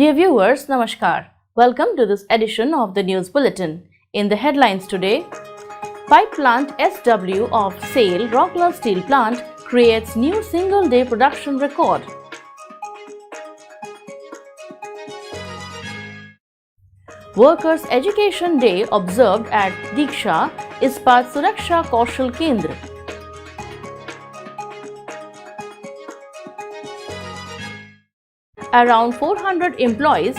Dear viewers, Namaskar. Welcome to this edition of the News Bulletin. In the headlines today, pipe plant SW of SAIL Rourkela Steel Plant creates new single-day production record. Workers' Education Day observed at Diksha Ispat Suraksha Kaushal Kendra. Around 400 employees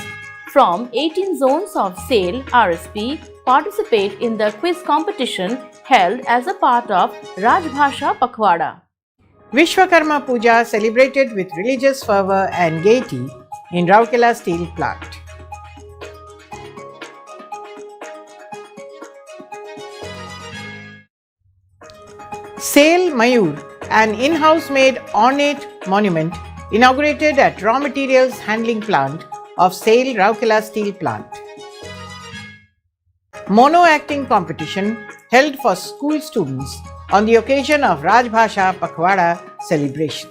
from 18 zones of SAIL RSP participate in the quiz competition held as a part of Rajbhasha Pakhwada. Vishwakarma Puja celebrated with religious fervour and gaiety in Rourkela Steel Plant. SAIL Mayur, an in-house made ornate monument inaugurated at Raw Materials Handling Plant of SAIL Rourkela Steel Plant. Mono acting competition held for school students on the occasion of Rajbhasha Pakhwada celebration.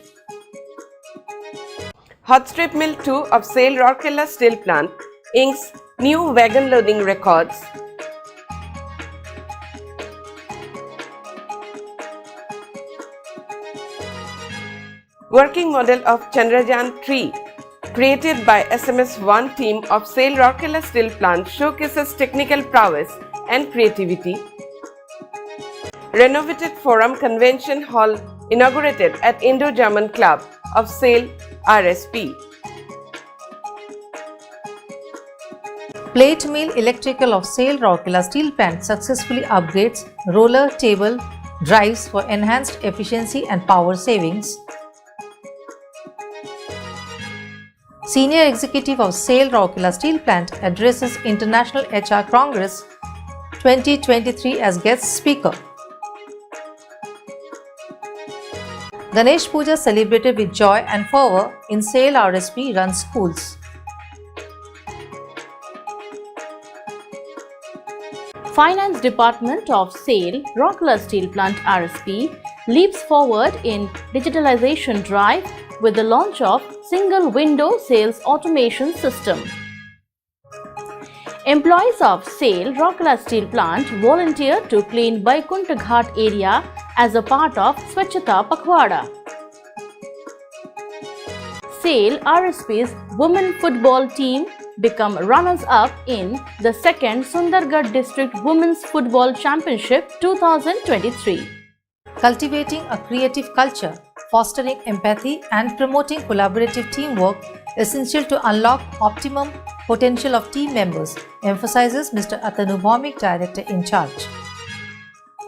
Hot Strip Mill 2 of SAIL Rourkela Steel Plant inks new wagon loading records. Working model of Chandrayaan-3 created by SMS-1 team of SAIL Rourkela Steel Plant showcases technical prowess and creativity. Renovated Forum Convention Hall inaugurated at Indo-German Club of SAIL RSP. Plate mill electrical of SAIL Rourkela Steel Plant successfully upgrades roller table drives for enhanced efficiency and power savings. Senior Executive of SAIL Rourkela Steel Plant addresses International HR Congress 2023 as guest speaker. Ganesh Puja celebrated with joy and fervour in SAIL RSP run schools. Finance Department of SAIL Rourkela Steel Plant RSP leaps forward in digitalization drive with the launch of single window sales automation system. Employees of SAIL Rourkela Steel Plant volunteered to clean Vaikunth Ghat area as a part of Swachhata Pakhwada. SAIL RSP's women football team become runners-up in the second Sundargarh District Women's Football Championship 2023. Cultivating a creative culture, fostering empathy and promoting collaborative teamwork essential to unlock optimum potential of team members, emphasizes Mr. Atanu Bhaumik, Director in charge.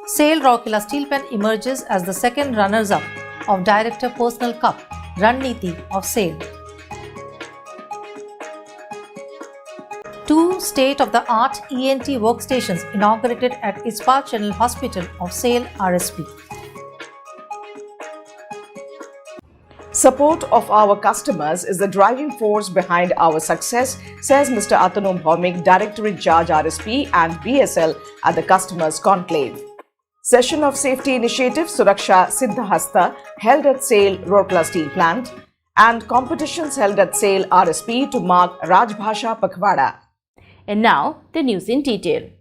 SAIL Rourkela Steel Plant emerges as the second runners-up of Director Personal Cup Ranneeti of SAIL. Two state-of-the-art ENT workstations inaugurated at Ispat General Hospital of SAIL RSP. Support of our customers is the driving force behind our success, says Mr. Atanu Bhaumik, Director in Charge RSP and BSL at the Customers Conclave. Session of Safety Initiative Suraksha Siddhahasta held at SAIL Rourkela Steel Plant and competitions held at SAIL RSP to mark Rajbhasha Pakhwada. And now the news in detail.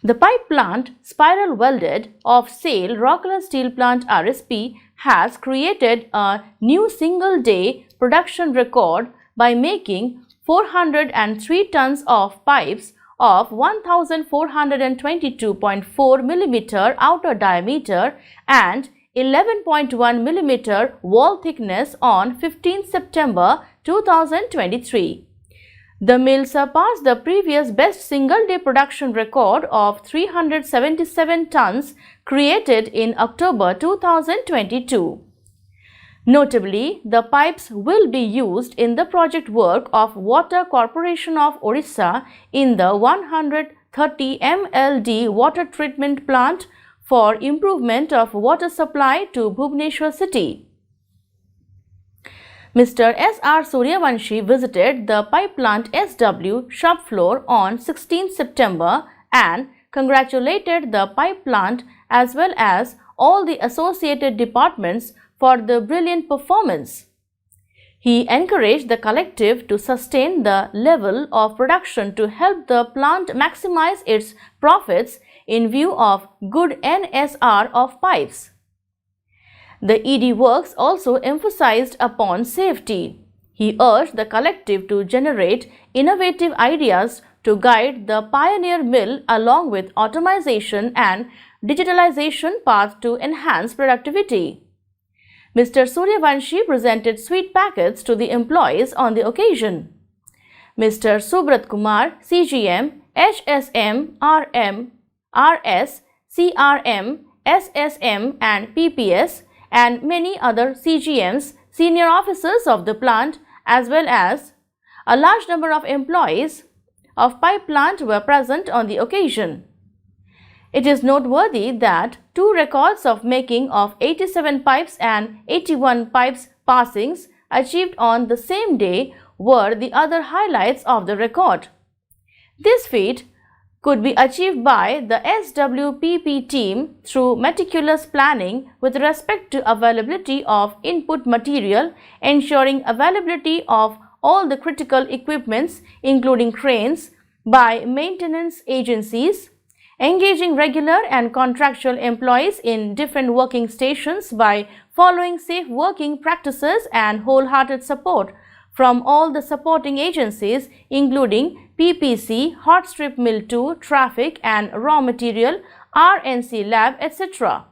The pipe plant spiral welded of SAIL Rourkela Steel Plant RSP has created a new single-day production record by making 403 tons of pipes of 1422.4 mm outer diameter and 11.1 mm wall thickness on 15 September 2023. The mill surpassed the previous best single-day production record of 377 tons created in October 2022. Notably, the pipes will be used in the project work of Water Corporation of Odisha in the 130 MLD water treatment plant for improvement of water supply to Bhubaneswar city. Mr. S.R. Suryavanshi visited the pipe plant SW shop floor on 16 September and congratulated the pipe plant as well as all the associated departments for the brilliant performance. He encouraged the collective to sustain the level of production to help the plant maximize its profits in view of good NSR of pipes. The ED works also emphasized upon safety. He urged the collective to generate innovative ideas to guide the pioneer mill along with automation and digitalization path to enhance productivity. Mr. Suryavanshi presented sweet packets to the employees on the occasion. Mr. Subrat Kumar, CGM, HSM, RM, RS, CRM, SSM and PPS and many other CGMs, senior officers of the plant as well as a large number of employees of pipe plant were present on the occasion. It is noteworthy that 2 records of making of 87 pipes and 81 pipes passings achieved on the same day were the other highlights of the record. This feat could be achieved by the SWPP team through meticulous planning with respect to availability of input material, ensuring availability of all the critical equipments including cranes by maintenance agencies, engaging regular and contractual employees in different working stations by following safe working practices and wholehearted support from all the supporting agencies including PPC, Hot Strip Mill 2, Traffic and Raw Material, RNC Lab, etc.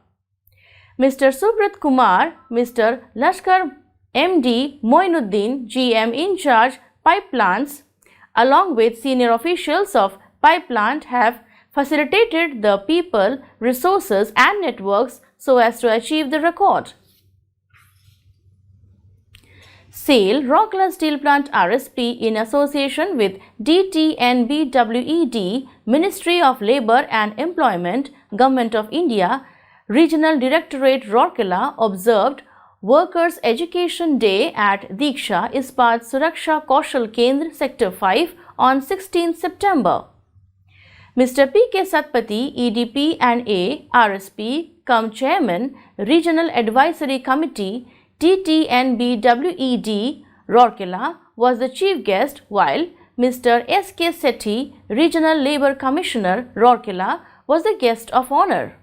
Mr. Subrat Kumar, Mr. Lashkar MD Moinuddin, GM in charge pipe plants, along with senior officials of pipe plant have facilitated the people, resources and networks so as to achieve the record. SAIL Rourkela Steel Plant RSP in association with DTNBWED, Ministry of Labour and Employment, Government of India, Regional Directorate Rourkela observed Workers' Education Day at Diksha Ispat Suraksha Kaushal Kendra Sector 5 on 16 September. Mr. P.K. Satpathy, EDP and A, RSP, cum Chairman, Regional Advisory Committee, DTNBWED, Rourkela, was the chief guest while Mr. S.K. Sethi, Regional Labour Commissioner, Rourkela, was the guest of honour.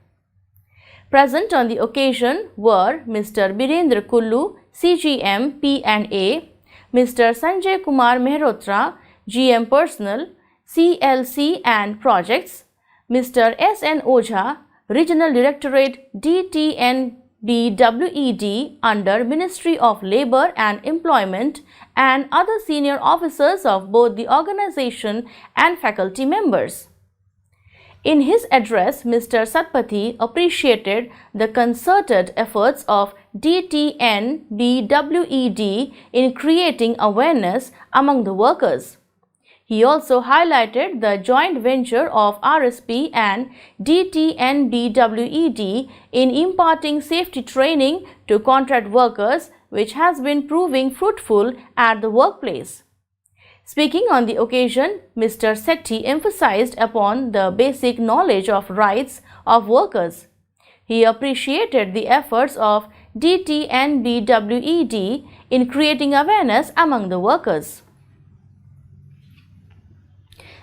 Present on the occasion were Mr. Birendra Kullu, CGM, P&A, Mr. Sanjay Kumar Mehrotra, GM Personnel, CLC and Projects, Mr. S.N. Ojha, Regional Directorate DTNBWED under Ministry of Labour and Employment and other senior officers of both the organization and faculty members. In his address, Mr. Satpathy appreciated the concerted efforts of DTNBWED in creating awareness among the workers. He also highlighted the joint venture of RSP and DTNBWED in imparting safety training to contract workers, which has been proving fruitful at the workplace. Speaking on the occasion, Mr. Sethi emphasized upon the basic knowledge of rights of workers. He appreciated the efforts of DTNBWED in creating awareness among the workers.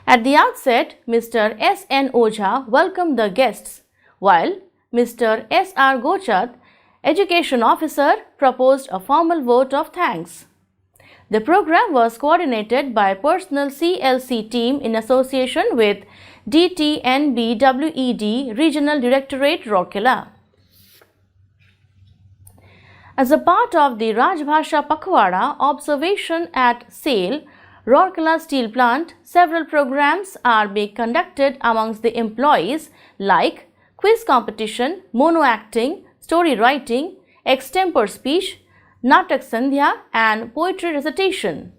At the outset, Mr. S.N. Ojha welcomed the guests, while Mr. S.R. Gochat, Education Officer, proposed a formal vote of thanks. The program was coordinated by Personal CLC team in association with DTNBWED Regional Directorate Rourkela. As a part of the Rajbhasha Pakhwada observation at SAIL, Rourkela Steel Plant, several programs are being conducted amongst the employees like quiz competition, mono acting, story writing, extempore speech, Natak Sandhya and poetry recitation.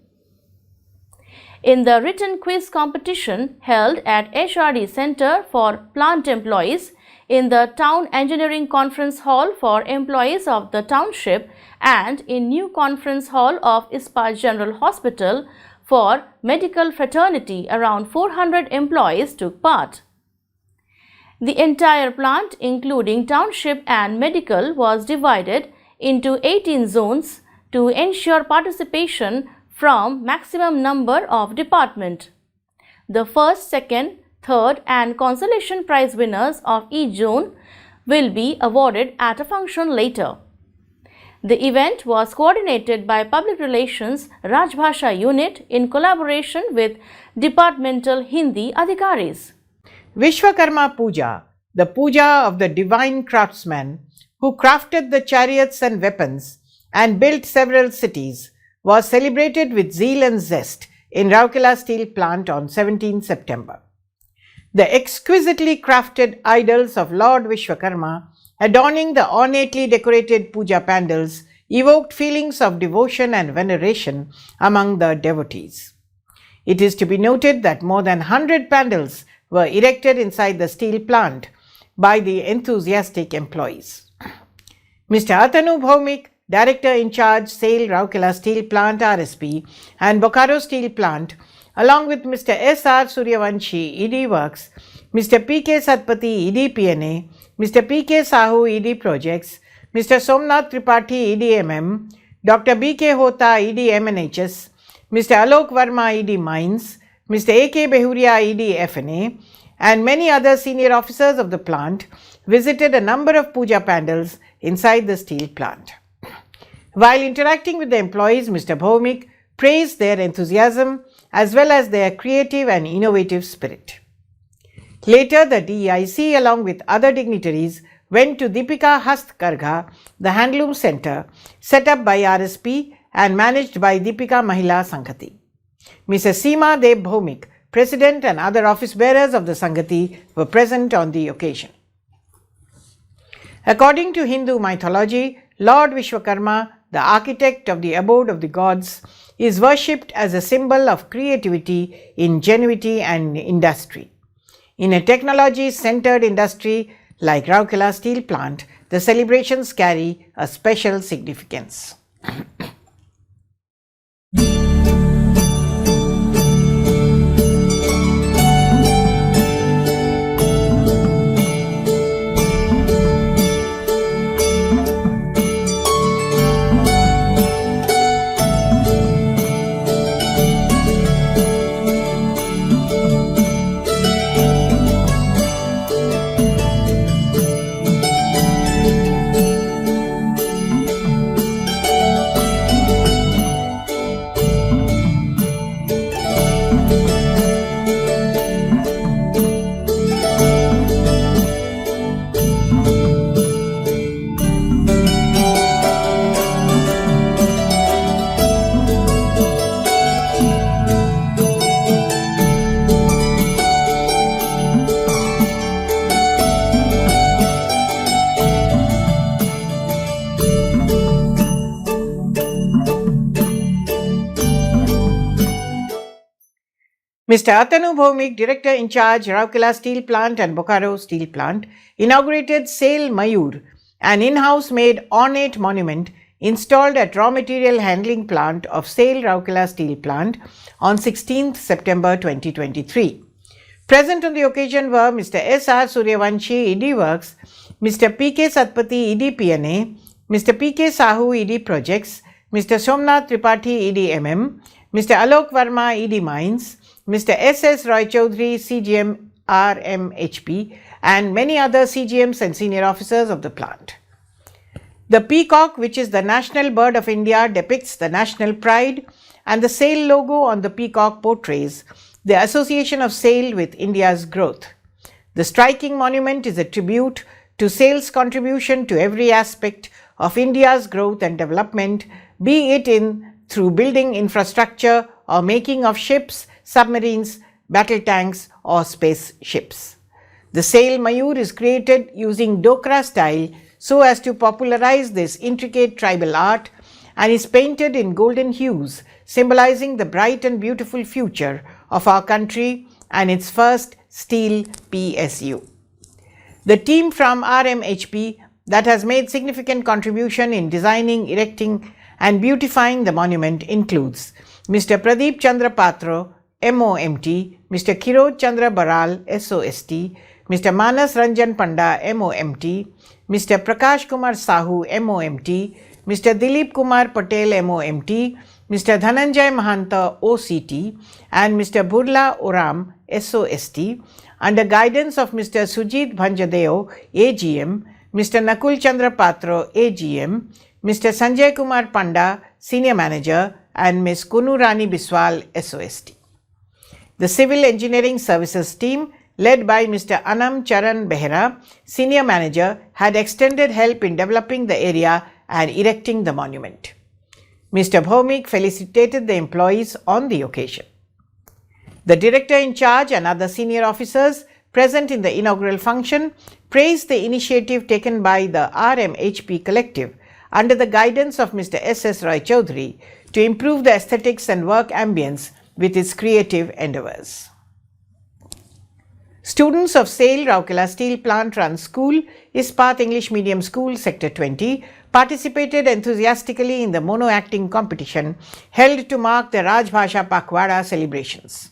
In the written quiz competition held at HRD Center for Plant Employees, in the Town Engineering Conference Hall for employees of the township and in New Conference Hall of Ispat General Hospital for medical fraternity, around 400 employees took part. The entire plant, including township and medical, was divided into 18 zones, to ensure participation from maximum number of department. The first, second, third and consolation prize winners of each zone will be awarded at a function later. The event was coordinated by Public Relations Rajbhasha Unit in collaboration with Departmental Hindi Adhikaris. Vishwakarma Puja, the puja of the divine craftsman who crafted the chariots and weapons and built several cities, was celebrated with zeal and zest in Rourkela Steel Plant on 17 September. The exquisitely crafted idols of Lord Vishwakarma adorning the ornately decorated puja pandals evoked feelings of devotion and veneration among the devotees. It is to be noted that more than 100 pandals were erected inside the steel plant by the enthusiastic employees. Mr. Atanu Bhaumik, Director in charge, SAIL Rourkela Steel Plant RSP and Bokaro Steel Plant, along with Mr. S.R. Suryavanshi, ED Works, Mr. P.K. Satpathy, ED PNA, Mr. P.K. Sahu, ED Projects, Mr. Somnath Tripathi, ED MM, Dr. B.K. Hota, ED MNHS, Mr. Alok Verma, ED Mines, Mr. A.K. Behuria, ED FNA, and many other senior officers of the plant visited a number of puja pandals inside the steel plant. While interacting with the employees, Mr. Bhaumik praised their enthusiasm as well as their creative and innovative spirit. Later, the DEIC along with other dignitaries went to Deepika Hastkargha, the handloom center set up by RSP and managed by Deepika Mahila Sanghati. Mrs. Seema Deb Bhaumik, President and other office bearers of the Sanghati were present on the occasion. According to Hindu mythology, Lord Vishwakarma, the architect of the abode of the gods, is worshipped as a symbol of creativity, ingenuity and industry. In a technology-centered industry like Rourkela Steel Plant, the celebrations carry a special significance. Mr. Atanu Bhaumik, Director in charge, Rourkela Steel Plant and Bokaro Steel Plant, inaugurated SAIL Mayur, an in-house made ornate monument installed at raw material handling plant of SAIL Rourkela Steel Plant on 16th September 2023. Present on the occasion were Mr. S.R. Suryavanshi, ED Works, Mr. P.K. Satpathy, ED PNA, Mr. P.K. Sahu, ED Projects, Mr. Somnath Tripathi, ED MM, Mr. Alok Verma, ED Mines, Mr. S.S. Roy Chaudhary, CGM RMHP, and many other CGMs and senior officers of the plant. The peacock, which is the national bird of India, depicts the national pride, and the SAIL logo on the peacock portrays the association of SAIL with India's growth. The striking monument is a tribute to SAIL's contribution to every aspect of India's growth and development, be it through building infrastructure or making of ships, submarines, battle tanks or spaceships. The SAIL Mayur is created using Dokra style so as to popularize this intricate tribal art and is painted in golden hues, symbolizing the bright and beautiful future of our country and its first steel PSU. The team from RMHP that has made significant contribution in designing, erecting and beautifying the monument includes Mr. Pradeep Chandra Patro, MOMT, Mr. Kiroj Chandra Baral, SOST, Mr. Manas Ranjan Panda, MOMT, Mr. Prakash Kumar Sahu, MOMT, Mr. Dilip Kumar Patel MOMT, Mr. Dhananjay Mahanta OCT and Mr. Burla Oram SOST under guidance of Mr. Sujit Bhanjadeo AGM, Mr. Nakul Chandra Patra AGM, Mr. Sanjay Kumar Panda Senior Manager and Ms. Kunu Rani Biswal SOST. The Civil Engineering Services team led by Mr. Anam Charan Behera, Senior Manager, had extended help in developing the area and erecting the monument. Mr. Bhaumik felicitated the employees on the occasion. The Director in charge and other senior officers present in the inaugural function praised the initiative taken by the RMHP Collective under the guidance of Mr. S.S. Roy Chaudhary to improve the aesthetics and work ambience with its creative endeavours. Students of SAIL Rourkela Steel Plant Run School, Ispat English Medium School, Sector 20, participated enthusiastically in the mono-acting competition held to mark the Rajbhasha Pakhwada celebrations.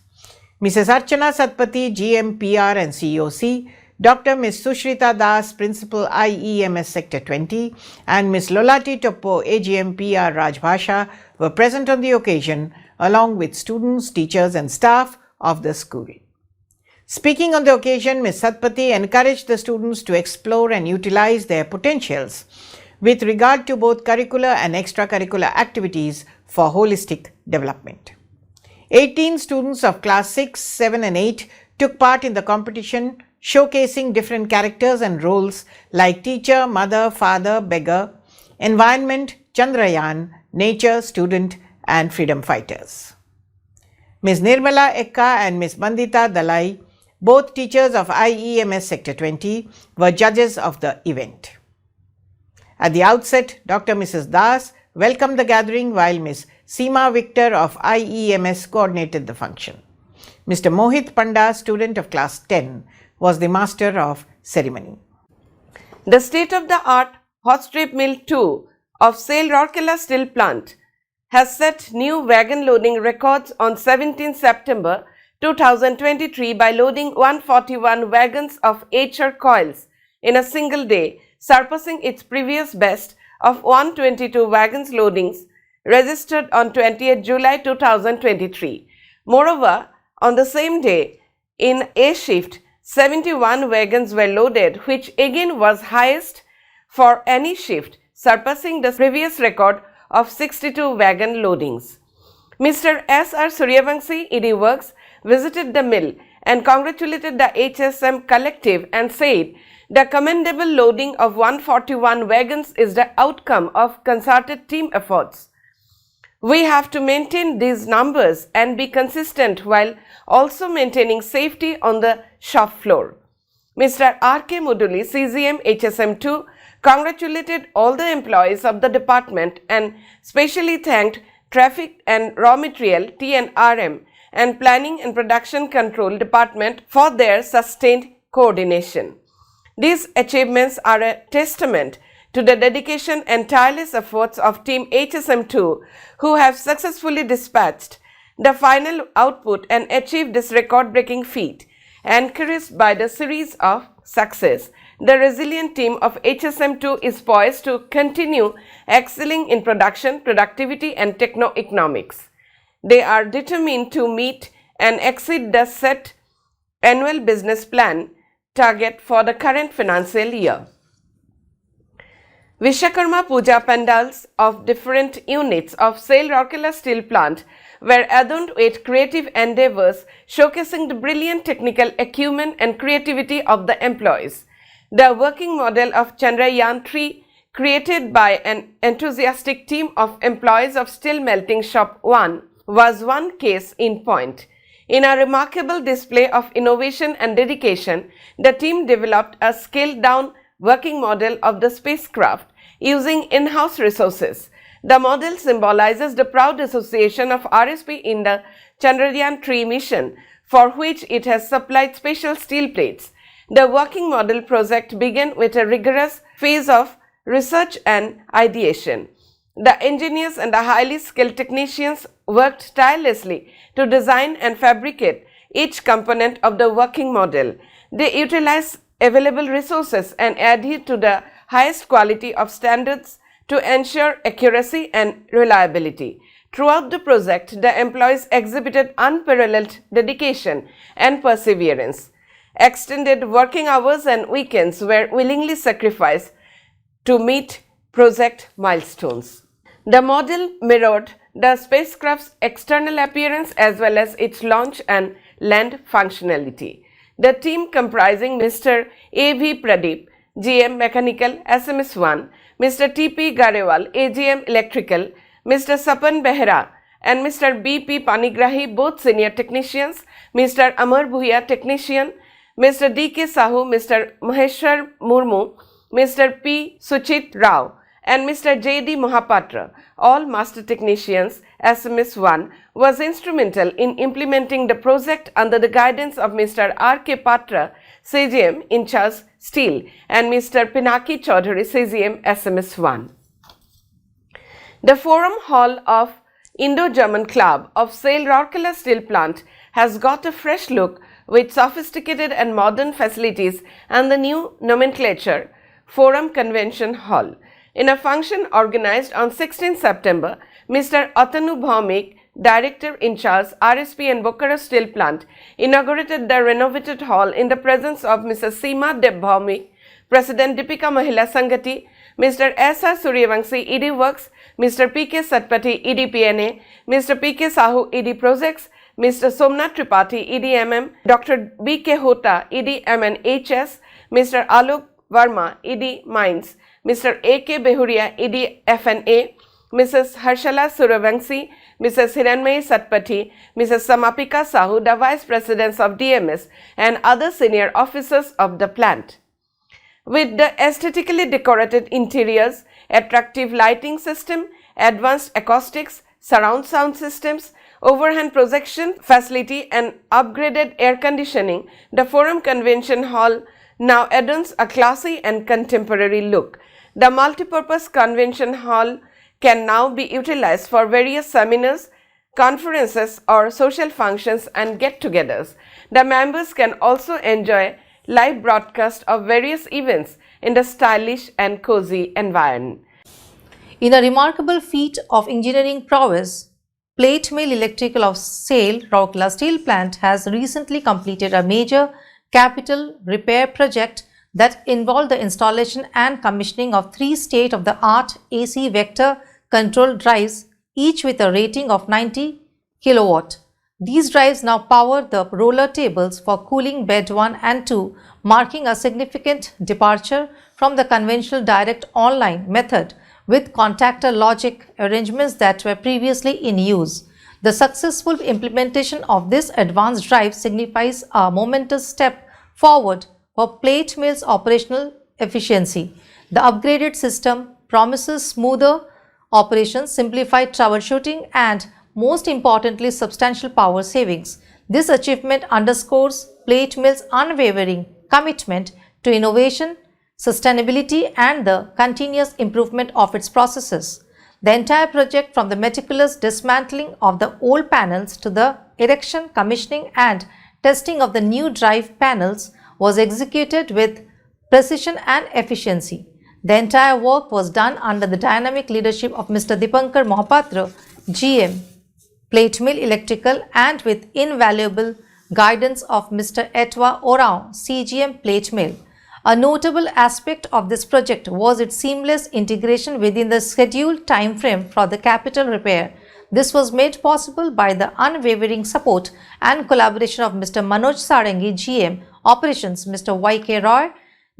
Mrs. Archana Satpathy, GM, PR and COC, Dr. Ms. Sushrita Das, Principal IEMS Sector 20 and Ms. Lolati Toppo, AGM, PR Rajbhasha were present on the occasion along with students, teachers and staff of the school. Speaking on the occasion, Ms. Satpathy encouraged the students to explore and utilize their potentials with regard to both curricular and extracurricular activities for holistic development. 18 students of class 6, 7 and 8 took part in the competition, showcasing different characters and roles like teacher, mother, father, beggar, environment, Chandrayaan, nature, student and freedom fighters. Ms. Nirmala Ekka and Ms. Bandita Dalai, both teachers of IEMS Sector 20, were judges of the event. At the outset, Dr. Mrs. Das welcomed the gathering while Ms. Seema Victor of IEMS coordinated the function. Mr. Mohit Panda, student of class 10, was the master of ceremony. The state-of-the-art hot strip mill 2 of SAIL Rourkela Steel Plant has set new wagon loading records on 17 September 2023 by loading 141 wagons of HR coils in a single day, surpassing its previous best of 122 wagons loadings registered on 20th July 2023. Moreover, on the same day, in A shift, 71 wagons were loaded, which again was highest for any shift, surpassing the previous record of 62 wagon loadings. Mr. S.R. Suryavanshi, ED Works, visited the mill and congratulated the HSM collective and said the commendable loading of 141 wagons is the outcome of concerted team efforts. We have to maintain these numbers and be consistent while also maintaining safety on the shop floor. Mr. R.K. Muduli, CGM HSM2, congratulated all the employees of the department and specially thanked Traffic and Raw Material (TNRM) and Planning and Production Control Department for their sustained coordination. These achievements are a testament to the dedication and tireless efforts of Team HSM2, who have successfully dispatched the final output and achieved this record-breaking feat. Encouraged by the series of success, the resilient team of HSM2 is poised to continue excelling in production, productivity and techno-economics. They are determined to meet and exceed the set annual business plan target for the current financial year. Vishwakarma Puja pandals of different units of SAIL Rourkela Steel Plant were adorned with creative endeavors showcasing the brilliant technical acumen and creativity of the employees. The working model of Chandrayaan-3, created by an enthusiastic team of employees of Steel Melting Shop 1, was one case in point. In a remarkable display of innovation and dedication, the team developed a scaled-down working model of the spacecraft using in-house resources. The model symbolizes the proud association of RSP in the Chandrayaan-3 mission, for which it has supplied special steel plates. The working model project began with a rigorous phase of research and ideation. The engineers and the highly skilled technicians worked tirelessly to design and fabricate each component of the working model. They utilized available resources and adhered to the highest quality of standards to ensure accuracy and reliability. Throughout the project, the employees exhibited unparalleled dedication and perseverance. Extended working hours and weekends were willingly sacrificed to meet project milestones. The model mirrored the spacecraft's external appearance as well as its launch and land functionality. The team comprising Mr. A.V. Pradeep, GM Mechanical SMS1, Mr. T.P. Garewal, AGM Electrical, Mr. Sapan Behra and Mr. B.P. Panigrahi, both senior technicians, Mr. Amar Bhuya, technician, Mr. D.K. Sahu, Mr. Maheshwar Murmu, Mr. P. Suchit Rao and Mr. J.D. Mohapatra, all master technicians, SMS1, was instrumental in implementing the project under the guidance of Mr. R.K. Patra, CGM in charge Steel, and Mr. Pinaki Chaudhary, CGM SMS1. The Forum Hall of Indo-German Club of SAIL Rourkela Steel Plant has got a fresh look with sophisticated and modern facilities and the new nomenclature, Forum Convention Hall. In a function organized on 16 September, Mr. Atanu Bhaumik, Director in charge RSP and Bokaro Steel Plant, inaugurated the renovated hall in the presence of Mrs. Seema Deb Bhaumik, President Deepika Mahila Sangati, Mr. S.R. Suryavangsi, ED Works, Mr. P.K. Satpathy, ED PNA, Mr. P.K. Sahu, ED Projects, Mr. Somnath Tripathi, ED MM, Dr. B.K. Hota, ED MNHS, Mr. Alok Verma, ED Mines, Mr. A.K. Behuria, ED FNA, Mrs. Harshala Suryavangsi, Mrs. Hiranmayi Satpathy, Mrs. Samapika Sahu, the Vice Presidents of DMS and other senior officers of the plant. With the aesthetically decorated interiors, attractive lighting system, advanced acoustics, surround sound systems, overhead projection facility and upgraded air conditioning, the Forum Convention Hall now adorns a classy and contemporary look. The multipurpose convention hall can now be utilized for various seminars, conferences or social functions and get-togethers. The members can also enjoy live broadcast of various events in the stylish and cozy environment. In a remarkable feat of engineering prowess, Plate Mill Electrical of SAIL Rourkela Steel Plant has recently completed a major capital repair project that involved the installation and commissioning of 3 state-of-the-art AC vector control drives, each with a rating of 90 kilowatt. These drives now power the roller tables for cooling bed 1 and 2, marking a significant departure from the conventional direct online method with contactor logic arrangements that were previously in use. The successful implementation of this advanced drive signifies a momentous step forward for plate mill's operational efficiency. The upgraded system promises smoother operations, simplified troubleshooting and most importantly substantial power savings. This achievement underscores plate mill's unwavering commitment to innovation, sustainability and the continuous improvement of its processes. The entire project, from the meticulous dismantling of the old panels to the erection, commissioning and testing of the new drive panels, was executed with precision and efficiency. The entire work was done under the dynamic leadership of Mr. Dipankar Mohapatra, GM, Plate Mill Electrical, and with invaluable guidance of Mr. Etwa Orao, CGM Plate Mill. A notable aspect of this project was its seamless integration within the scheduled time frame for the capital repair. This was made possible by the unwavering support and collaboration of Mr. Manoj Sarangi, GM Operations, Mr. Y.K. Roy,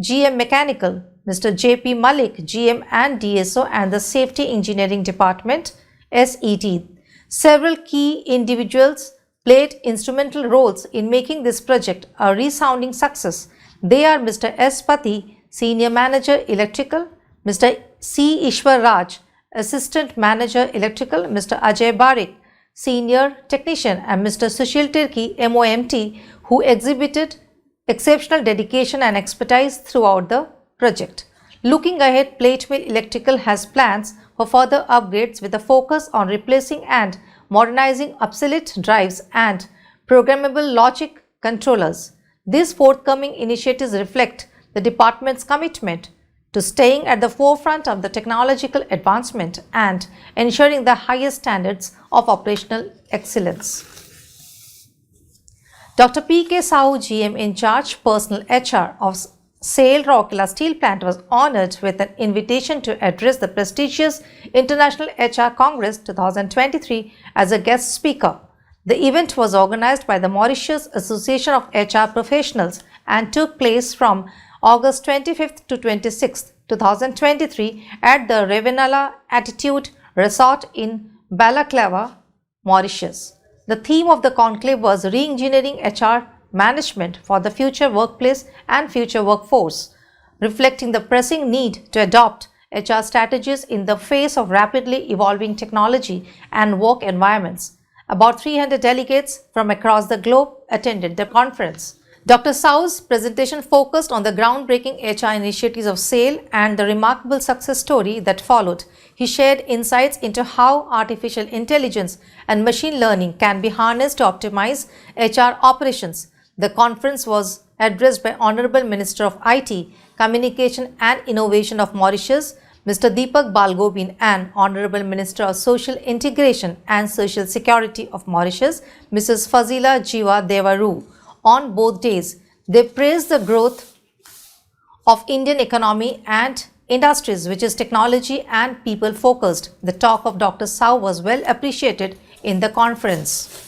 GM Mechanical, Mr. J.P. Malik, GM and DSO, and the Safety Engineering Department, SET. Several key individuals played instrumental roles in making this project a resounding success. They are Mr. S. Pati, Senior Manager Electrical, Mr. C. Ishwar Raj, Assistant Manager Electrical, Mr. Ajay Barik, Senior Technician, and Mr. Sushil Tirki, MOMT, who exhibited exceptional dedication and expertise throughout the project. Looking ahead, Plate Mill Electrical has plans for further upgrades with a focus on replacing and modernizing obsolete drives and programmable logic controllers. These forthcoming initiatives reflect the department's commitment to staying at the forefront of the technological advancement and ensuring the highest standards of operational excellence. Dr. P.K. Sahu, GM in charge, Personal HR of SAIL Rourkela Steel Plant, was honoured with an invitation to address the prestigious International HR Congress 2023 as a guest speaker. The event was organised by the Mauritius Association of HR Professionals and took place from August 25th to 26th, 2023 at the Revenala Attitude Resort in Balaclava, Mauritius. The theme of the conclave was Re-engineering HR Management for the Future Workplace and Future Workforce, reflecting the pressing need to adopt HR strategies in the face of rapidly evolving technology and work environments. About 300 delegates from across the globe attended the conference. Dr. Sahu's presentation focused on the groundbreaking HR initiatives of SAIL and the remarkable success story that followed. He shared insights into how artificial intelligence and machine learning can be harnessed to optimize HR operations. The conference was addressed by Honorable Minister of IT, Communication and Innovation of Mauritius, Mr. Deepak Balgobin, and Honorable Minister of Social Integration and Social Security of Mauritius, Mrs. Fazila Jiwa Devaru. On both days, they praised the growth of Indian economy and industries, which is technology and people focused. The talk of Dr. Sahu was well appreciated in the conference.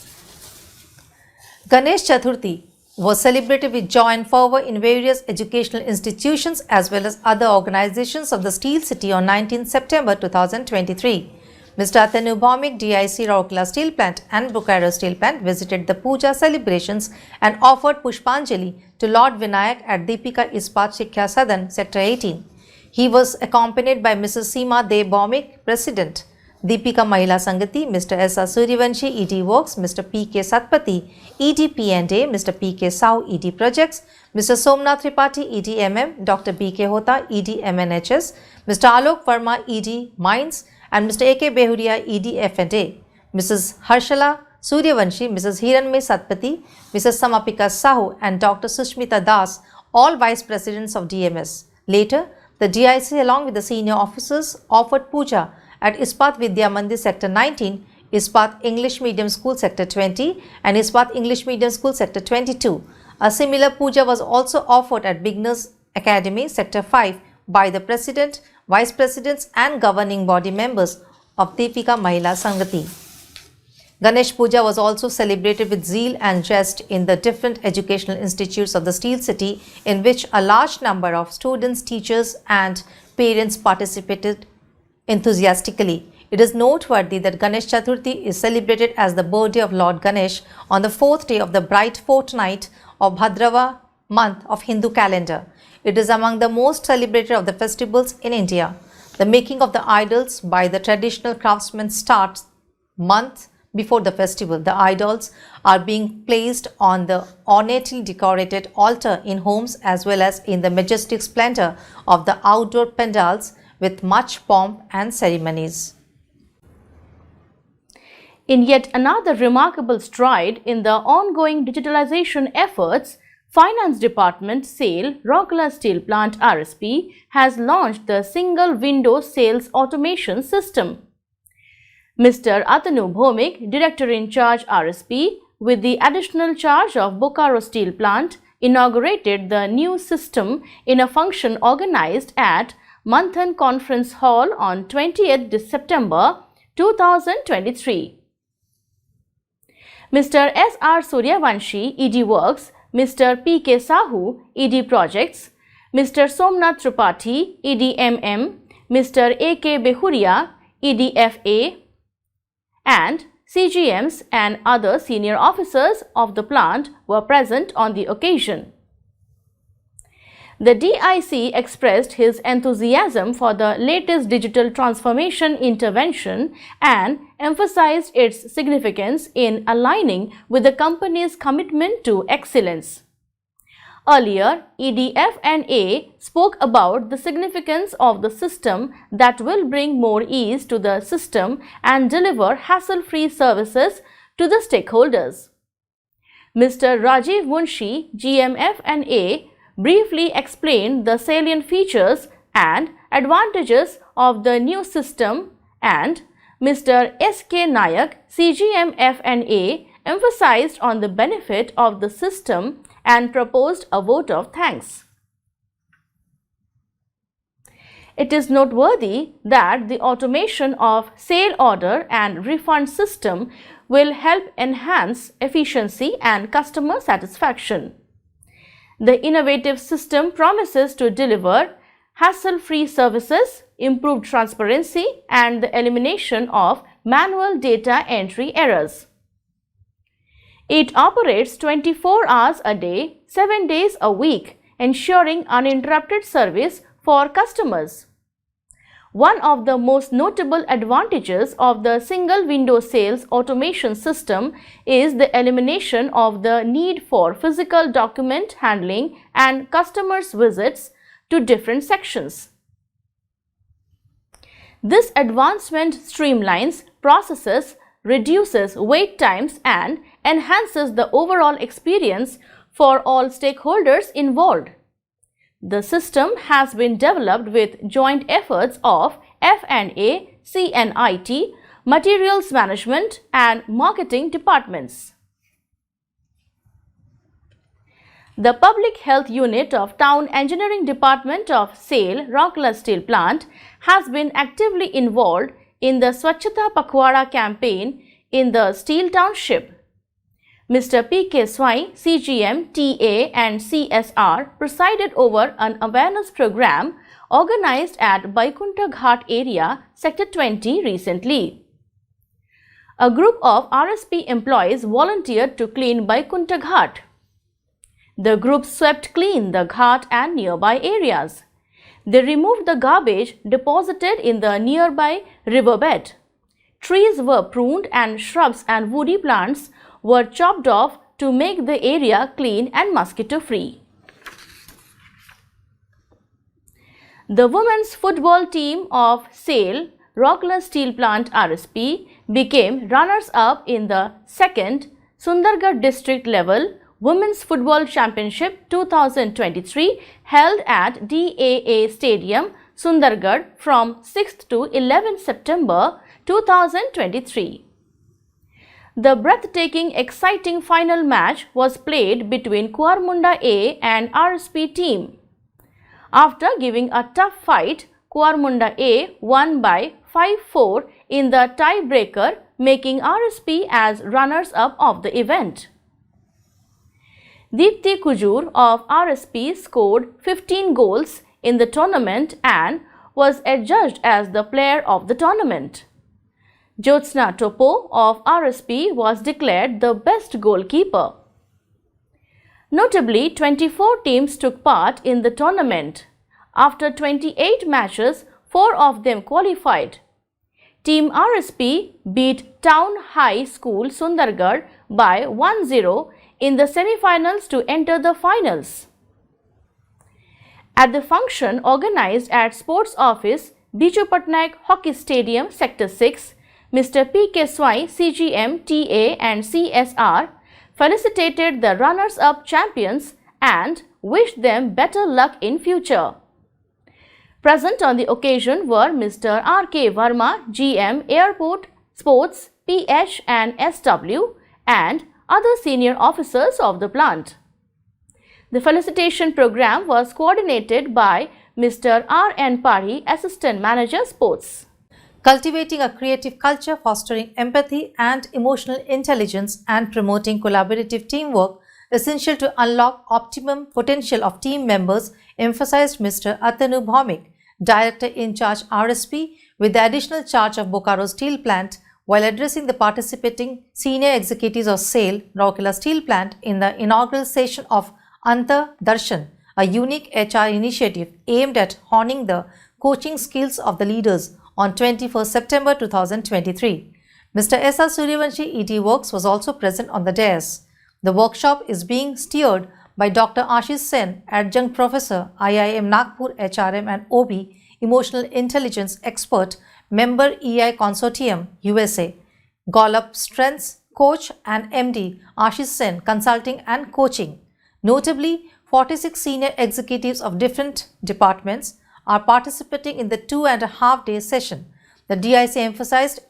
Ganesh Chaturthi was celebrated with joy and fervour in various educational institutions as well as other organizations of the Steel City on 19 September 2023. Mr. Atanu Bhaumik, DIC Rourkela Steel Plant and Bokaro Steel Plant visited the Puja celebrations and offered Pushpanjali to Lord Vinayak at Deepika Ispat Shiksha Sadan, Sector 18. He was accompanied by Mrs. Seema De Bhaumik, President, Deepika Mahila Sangati, Mr. S.R. Suryavanshi, ED Works, Mr. P.K. Satpathy, ED P&A, Mr. P.K. Sahu, ED Projects, Mr. Somnath Tripathi, ED MM, Dr. B.K. Hota, ED MNHS, Mr. Alok Verma, ED Mines, and Mr. A.K. Behuria, ED F&A, Mrs. Harshala Suryavanshi, Mrs. Hiranmay Satpathy, Mrs. Samapika Sahu, and Dr. Sushmita Das, all Vice Presidents of DMS. Later, the DIC along with the senior officers offered puja at Ispat Vidya Mandir Sector 19, Ispat English Medium School Sector 20 and Ispat English Medium School Sector 22. A similar puja was also offered at Beginners Academy Sector 5 by the President, Vice Presidents and governing body members of Deepika Mahila Sangati. Ganesh Puja was also celebrated with zeal and zest in the different educational institutes of the Steel City, in which a large number of students, teachers and parents participated enthusiastically. It is noteworthy that Ganesh Chaturthi is celebrated as the birthday of Lord Ganesh on the 4th day of the bright fortnight of Bhadrava month of Hindu calendar. It is among the most celebrated of the festivals in India. The making of the idols by the traditional craftsmen starts month before the festival. The idols are being placed on the ornately decorated altar in homes as well as in the majestic splendor of the outdoor pandals with much pomp and ceremonies. In yet another remarkable stride in the ongoing digitalization efforts, Finance Department SAIL Rourkela Steel Plant RSP has launched the Single Window Sales Automation System. Mr. Atanu Bhaumik, Director in Charge RSP, with the additional charge of Bokaro Steel Plant, inaugurated the new system in a function organized at Manthan Conference Hall on 20th September 2023. Mr. S.R. Suryavanshi, ED Works, Mr. P.K. Sahu, ED Projects, Mr. Somnath Tripathi, ED MM, Mr. A.K. Behuria, ED FA, and CGMs and other senior officers of the plant were present on the occasion. The DIC expressed his enthusiasm for the latest digital transformation intervention and emphasized its significance in aligning with the company's commitment to excellence. Earlier, EDF&A spoke about the significance of the system that will bring more ease to the system and deliver hassle-free services to the stakeholders. Mr. Rajiv Munshi, GMF&A, briefly explained the salient features and advantages of the new system, and Mr. S.K. Nayak, CGM F&A, emphasized on the benefit of the system and proposed a vote of thanks. It is noteworthy that the automation of sale order and refund system will help enhance efficiency and customer satisfaction. The innovative system promises to deliver hassle-free services, improved transparency, and the elimination of manual data entry errors. It operates 24 hours a day, 7 days a week, ensuring uninterrupted service for customers. One of the most notable advantages of the single window sales automation system is the elimination of the need for physical document handling and customers' visits to different sections. This advancement streamlines processes, reduces wait times, and enhances the overall experience for all stakeholders involved. The system has been developed with joint efforts of F&A, CNIT, Materials Management, and Marketing departments. The Public Health Unit of Town Engineering Department of SAIL, Rourkela Steel Plant, has been actively involved in the Swachhata Pakhwada campaign in the steel township. Mr. P.K. Swai, CGM, TA and CSR presided over an awareness program organized at Baikunta Ghat area, Sector 20 recently. A group of RSP employees volunteered to clean Baikunta Ghat. The group swept clean the ghat and nearby areas. They removed the garbage deposited in the nearby riverbed. Trees were pruned and shrubs and woody plants were chopped off to make the area clean and mosquito-free. The women's football team of SAIL, Rourkela Steel Plant RSP, became runners-up in the second Sundargarh district level Women's Football Championship 2023 held at DAA Stadium, Sundargarh from 6th to 11th September 2023. The breathtaking, exciting final match was played between Kuarmunda A and RSP team. After giving a tough fight, Kuarmunda A won by 5-4 in the tiebreaker, making RSP as runners-up of the event. Deepti Kujur of RSP scored 15 goals in the tournament and was adjudged as the player of the tournament. Jyotsna Topo of RSP was declared the best goalkeeper. Notably, 24 teams took part in the tournament. After 28 matches, 4 of them qualified. Team RSP beat Town High School Sundargarh by 1-0 in the semi-finals to enter the finals. At the function organized at Sports Office, Biju Patnaik Hockey Stadium, Sector 6, Mr. P.K. Swai, CGM, TA and CSR felicitated the runners-up champions and wished them better luck in future. Present on the occasion were Mr. R.K. Verma, GM, Airport, Sports, PH and SW, and other senior officers of the plant. The felicitation program was coordinated by Mr. R.N. Pari, Assistant Manager, Sports. Cultivating a creative culture, fostering empathy and emotional intelligence, and promoting collaborative teamwork essential to unlock optimum potential of team members, emphasized Mr. Atanu Bhaumik, Director in charge RSP, with the additional charge of Bokaro Steel Plant, while addressing the participating senior executives of SAIL, Rourkela Steel Plant, in the inaugural session of Antar Darshan, a unique HR initiative aimed at honing the coaching skills of the leaders on 21st September 2023. Mr. S.R. Suryavanshi, ET Works, was also present on the dais. The workshop is being steered by Dr. Ashish Sen, Adjunct Professor, IIM Nagpur, HRM and OB, Emotional Intelligence Expert, Member EI Consortium, USA. Golub Strengths Coach and MD Ashish Sen, Consulting and Coaching. Notably, 46 senior executives of different departments, are participating in the 2.5-day session. The DIC emphasized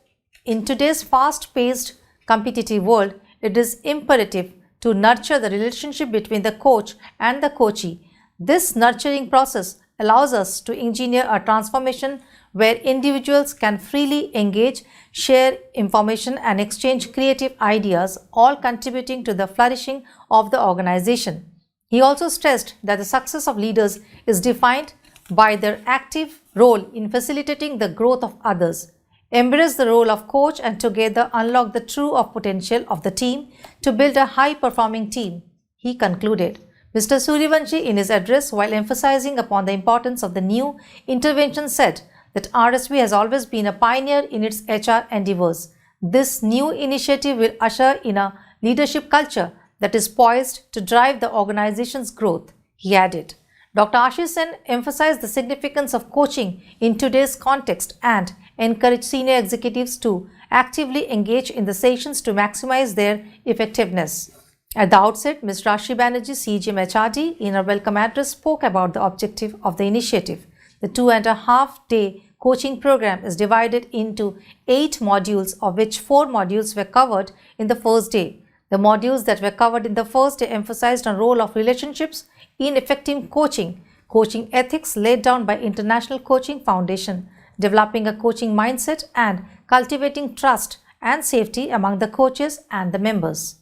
in today's fast-paced competitive world, it is imperative to nurture the relationship between the coach and the coachee. This nurturing process allows us to engineer a transformation where individuals can freely engage, share information and exchange creative ideas, all contributing to the flourishing of the organization. He also stressed that the success of leaders is defined by their active role in facilitating the growth of others. Embrace the role of coach and together unlock the true of potential of the team to build a high-performing team, he concluded. Mr. Suryavanshi, in his address, while emphasizing upon the importance of the new intervention, said that RSV has always been a pioneer in its HR endeavors. This new initiative will usher in a leadership culture that is poised to drive the organization's growth, he added. Dr. Ashish Sen emphasized the significance of coaching in today's context and encouraged senior executives to actively engage in the sessions to maximize their effectiveness. At the outset, Ms. Rashi Banerjee, CGM HRD, in her welcome address spoke about the objective of the initiative. The 2.5-day coaching program is divided into 8 modules, of which 4 modules were covered in the first day. The modules that were covered in the first day emphasized on role of relationships in effective coaching, coaching ethics laid down by International Coaching Foundation, developing a coaching mindset and cultivating trust and safety among the coaches and the members.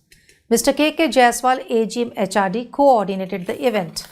Mr. K.K. Jaiswal, AGM HRD, coordinated the event.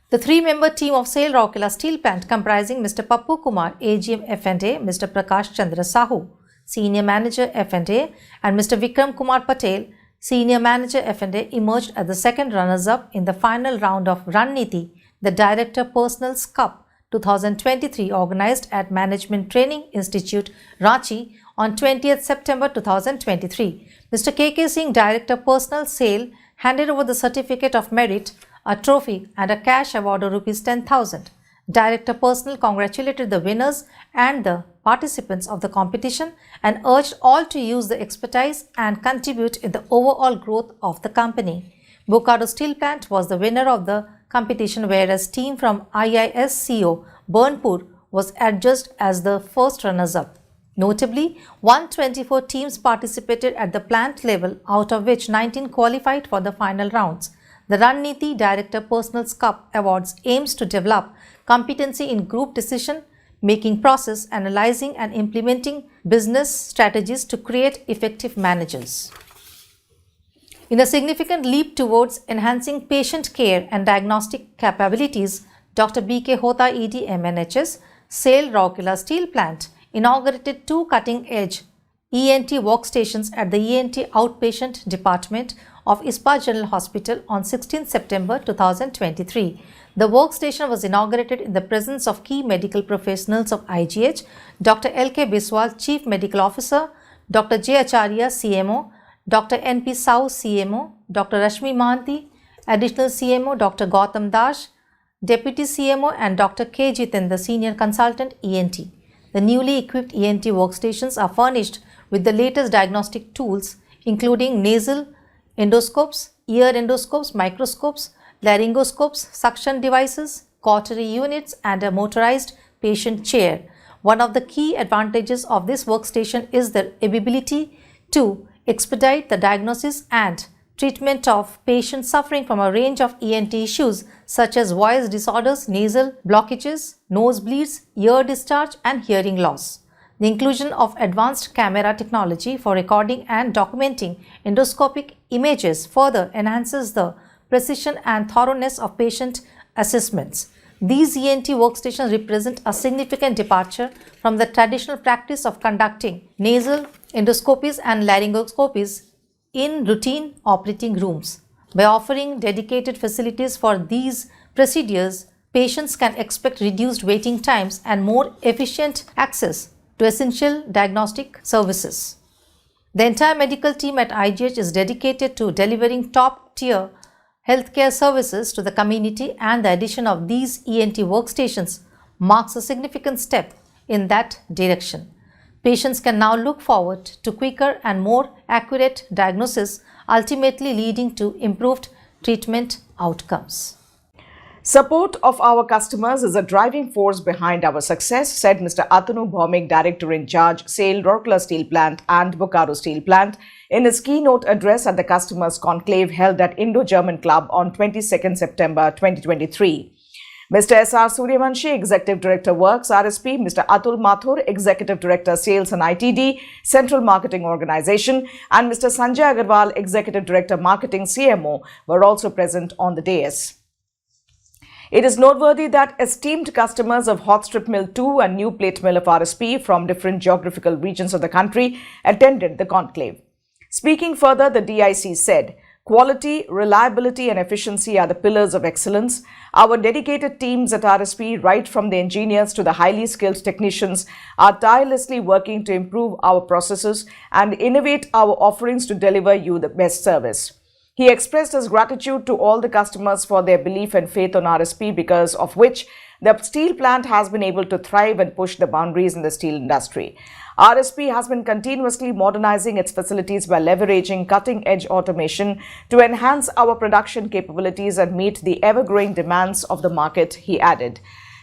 The 3-member team of SAIL Rourkela Steel Plant, comprising Mr. Pappu Kumar, AGM F&A, Mr. Prakash Chandra Sahu, Senior Manager F&A, and Mr. Vikram Kumar Patel, Senior Manager F&A, emerged as the second runners-up in the final round of Ranniti, the Director Personals Cup 2023, organized at Management Training Institute, Ranchi, on 20th September 2023. Mr. K.K. Singh, Director Personal SAIL, handed over the Certificate of Merit, a trophy and a cash award of Rs 10,000. Director Personal congratulated the winners and the participants of the competition and urged all to use the expertise and contribute in the overall growth of the company. Bokaro Steel Plant was the winner of the competition, whereas team from IISCO Burnpur was adjudged as the first runners-up. Notably, 124 teams participated at the plant level, out of which 19 qualified for the final rounds. The Ranniti Director Personals Cup Awards aims to develop competency in group decision-making process, analyzing and implementing business strategies to create effective managers. In a significant leap towards enhancing patient care and diagnostic capabilities, Dr. B.K. Hota, ED, MNHS, SAIL Rourkela Steel Plant inaugurated 2 cutting-edge ENT workstations at the ENT Outpatient Department of Ispat General Hospital on 16 September 2023. The workstation was inaugurated in the presence of key medical professionals of IGH, Dr. L.K. Biswal, Chief Medical Officer, Dr. J. Acharya, CMO, Dr. N.P. Sau, CMO, Dr. Rashmi Mahanti, Additional CMO, Dr. Gautam Dash, Deputy CMO, and Dr. K. Jiten, the Senior Consultant, ENT. The newly equipped ENT workstations are furnished with the latest diagnostic tools, including nasal endoscopes, ear endoscopes, microscopes, laryngoscopes, suction devices, cautery units, and a motorized patient chair. One of the key advantages of this workstation is the ability to expedite the diagnosis and treatment of patients suffering from a range of ENT issues such as voice disorders, nasal blockages, nosebleeds, ear discharge, and hearing loss. The inclusion of advanced camera technology for recording and documenting endoscopic images further enhances the precision and thoroughness of patient assessments. These ENT workstations represent a significant departure from the traditional practice of conducting nasal endoscopies and laryngoscopies in routine operating rooms. By offering dedicated facilities for these procedures, patients can expect reduced waiting times and more efficient access to essential diagnostic services. The entire medical team at IGH is dedicated to delivering top-tier healthcare services to the community, and the addition of these ENT workstations marks a significant step in that direction. Patients can now look forward to quicker and more accurate diagnosis, ultimately leading to improved treatment outcomes. Support of our customers is a driving force behind our success, said Mr. Atanu Bhaumik, Director in Charge, SAIL Rourkela Steel Plant and Bokaro Steel Plant, in his keynote address at the Customers Conclave held at Indo-German Club on 22nd September 2023. Mr. S.R. Suryavanshi, Executive Director Works, RSP, Mr. Atul Mathur, Executive Director Sales and ITD, Central Marketing Organization, and Mr. Sanjay Agarwal, Executive Director Marketing, CMO, were also present on the dais. It is noteworthy that esteemed customers of Hot Strip Mill 2 and New Plate Mill of RSP from different geographical regions of the country attended the conclave. Speaking further, the DIC said, "Quality, reliability and efficiency are the pillars of excellence. Our dedicated teams at RSP, right from the engineers to the highly skilled technicians, are tirelessly working to improve our processes and innovate our offerings to deliver you the best service." He expressed his gratitude to all the customers for their belief and faith on RSP, because of which the steel plant has been able to thrive and push the boundaries in the steel industry. RSP has been continuously modernizing its facilities by leveraging cutting-edge automation to enhance our production capabilities and meet the ever-growing demands of the market, he added.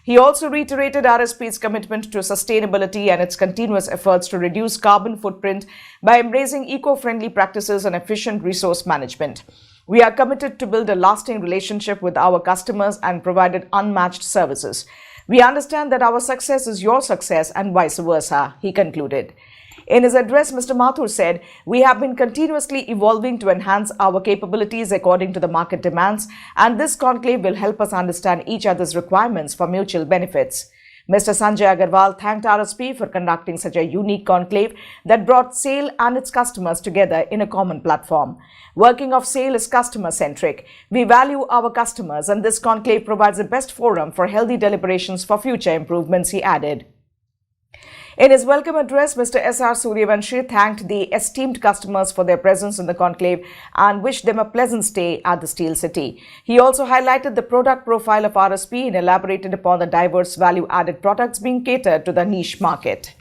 He also reiterated RSP's commitment to sustainability and its continuous efforts to reduce carbon footprint by embracing eco-friendly practices and efficient resource management. "We are committed to build a lasting relationship with our customers and provided unmatched services. We understand that our success is your success and vice versa," he concluded. In his address, Mr. Mathur said, "We have been continuously evolving to enhance our capabilities according to the market demands, and this conclave will help us understand each other's requirements for mutual benefits." Mr. Sanjay Agarwal thanked RSP for conducting such a unique conclave that brought SAIL and its customers together in a common platform. "Working of SAIL is customer-centric. We value our customers, and this conclave provides the best forum for healthy deliberations for future improvements," he added. In his welcome address, Mr. S.R. Suryavanshi thanked the esteemed customers for their presence in the conclave and wished them a pleasant stay at the Steel City. He also highlighted the product profile of RSP and elaborated upon the diverse value-added products being catered to the niche market.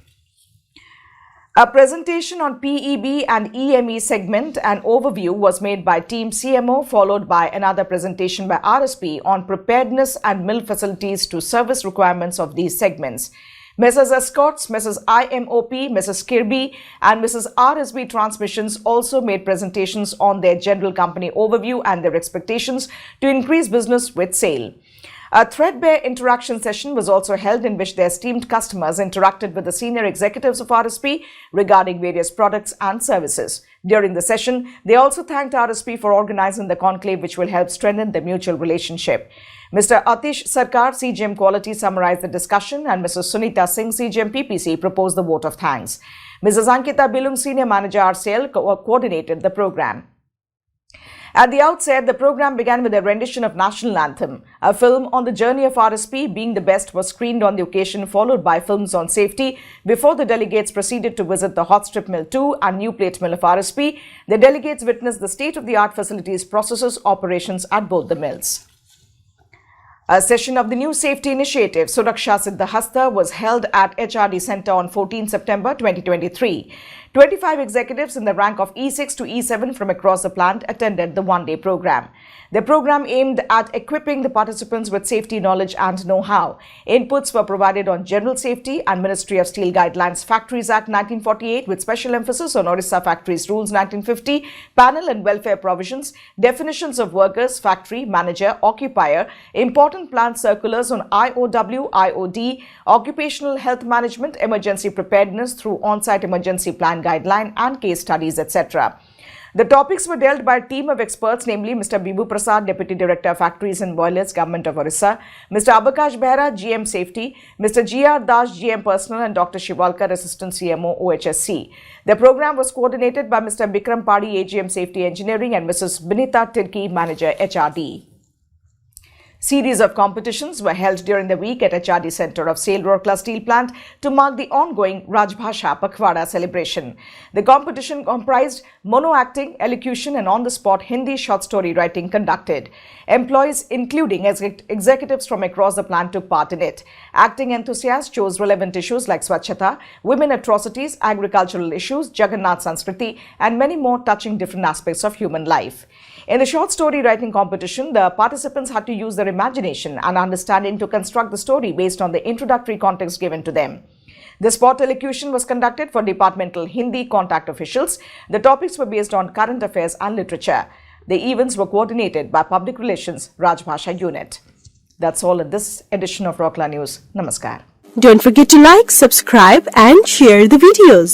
A presentation on PEB and EME segment and overview was made by Team CMO, followed by another presentation by RSP on preparedness and mill facilities to service requirements of these segments. Mrs. Escorts, Mrs. IMOP, Mrs. Kirby and Mrs. RSB Transmissions also made presentations on their general company overview and their expectations to increase business with SAIL. A threadbare interaction session was also held in which their esteemed customers interacted with the senior executives of RSP regarding various products and services. During the session, they also thanked RSP for organizing the conclave, which will help strengthen the mutual relationship. Mr. Atish Sarkar, CGM Quality, summarized the discussion, and Mrs. Sunita Singh, CGM PPC, proposed the vote of thanks. Mrs. Ankita Bilung, Senior Manager RCL, coordinated the program. At the outset, the program began with a rendition of National Anthem. A film on the journey of RSP being the best was screened on the occasion, followed by films on safety. Before the delegates proceeded to visit the Hot Strip Mill 2 and New Plate Mill of RSP, the delegates witnessed the state-of-the-art facilities, processes, operations at both the mills. A session of the new safety initiative, Suraksha Siddhahasta, was held at HRD Center on 14 September 2023. 25 executives in the rank of E6 to E7 from across the plant attended the one-day program. The program aimed at equipping the participants with safety knowledge and know-how. Inputs were provided on general safety and Ministry of Steel Guidelines Factories Act 1948 with special emphasis on Orissa Factories Rules 1950, panel and welfare provisions, definitions of workers, factory, manager, occupier, important plant circulars on IOW, IOD, occupational health management, emergency preparedness through on-site emergency plan guideline and case studies, etc. The topics were dealt by a team of experts, namely Mr. Bibu Prasad, Deputy Director, Factories and Boilers, Government of Orissa, Mr. Abakash Behra, GM Safety, Mr. G.R. Das, GM Personnel, and Dr. Shivalkar, Assistant CMO, OHSC. The program was coordinated by Mr. Bikram Padi, AGM Safety Engineering, and Mrs. Binita Tirki, Manager, HRD. Series of competitions were held during the week at HRD Center of SAIL Rourkela Steel Plant to mark the ongoing Rajbhasha Pakhwada celebration. The competition comprised mono acting, elocution and on-the-spot Hindi short story writing conducted. Employees, including executives from across the plant, took part in it. Acting enthusiasts chose relevant issues like Swachhata, women atrocities, agricultural issues, Jagannath Sanskriti and many more touching different aspects of human life. In the short story writing competition, the participants had to use their imagination and understanding to construct the story based on the introductory context given to them. The spot elocution was conducted for departmental Hindi contact officials. The topics were based on current affairs and literature. The events were coordinated by Public Relations Rajbhasha Unit. That's all in this edition of Rourkela News. Namaskar. Don't forget to like, subscribe and share the videos.